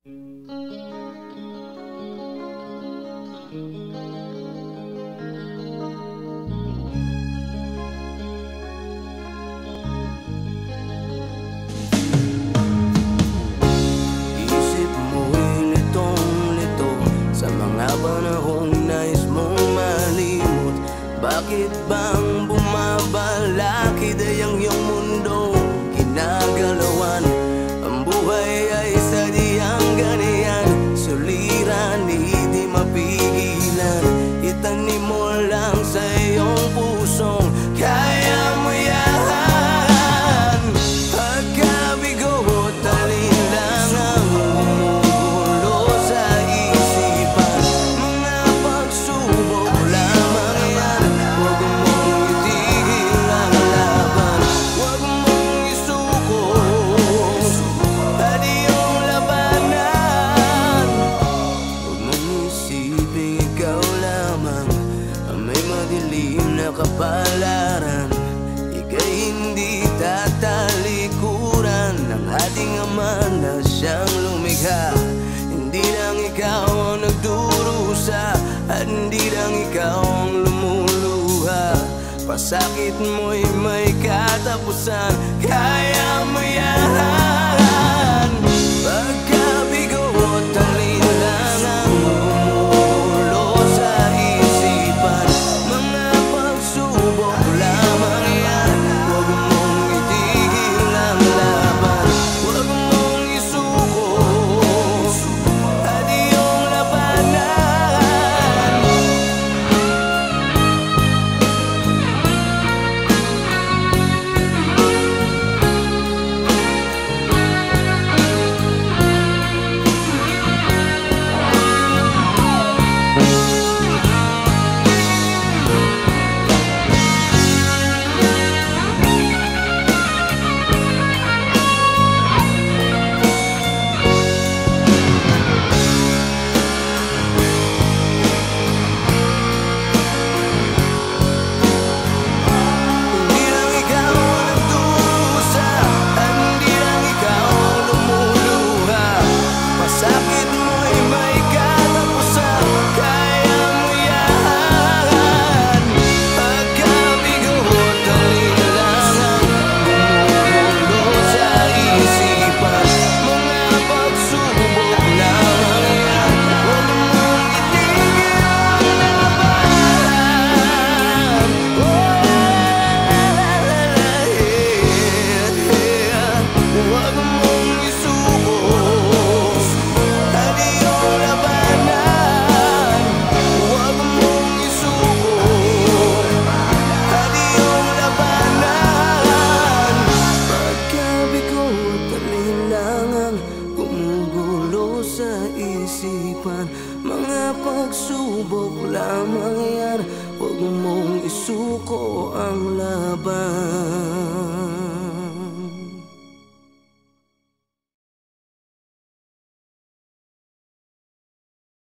Isip mo'y litong-lito sa mga panahong nais mong malimot. Bakit bang bumabalakid ay ang iyong mundo ginagalawan? Ang buhay ay sadyang ganyan, suliran, hindi mapigilan. Itanim mo lang sa iyong pusong kaya mo yan. Pagkabigo at alin lang ang gumugulo sa isipan. Mga pagsubok lamang yan, huwag mong itigil ang laban. Huwag mong isuko at iyong labanan. Huwag mong isipin ikaw lamang ang may madilim na kapalaran. Ika'y hindi tatalikuran ng ating Ama na siyang lumikha. Hindi lang ikaw ang nagdurusa at hindi lang ikaw ang lumuluha. Pasakit mo'y may katapusan, kaya mo yan. Pagkabigo at alin lang ang gumugulo sa isipan. Mga pagsubok lamang yan, huwag mong itigil ang laban. Huwag mong isuko at iyong labanan. Hindi lang ikaw ang nagdurusa at hindi lang ikaw ang lumuluha. Pasakit mo'y may katapusan, kaya mo yan. Pagkabigo at alin lang ang gumugulo sa isipan. Mga pagsubok lamang yan, huwag mong itigil ang labanan. Huwag mong isuko at iyong labanan. Huwag mong isuko at iyong labanan. Pagkabigo at alin lang ang gumugulo sa isipan. Mga pagsubok lamang yan, huwag mong isuko ang laban.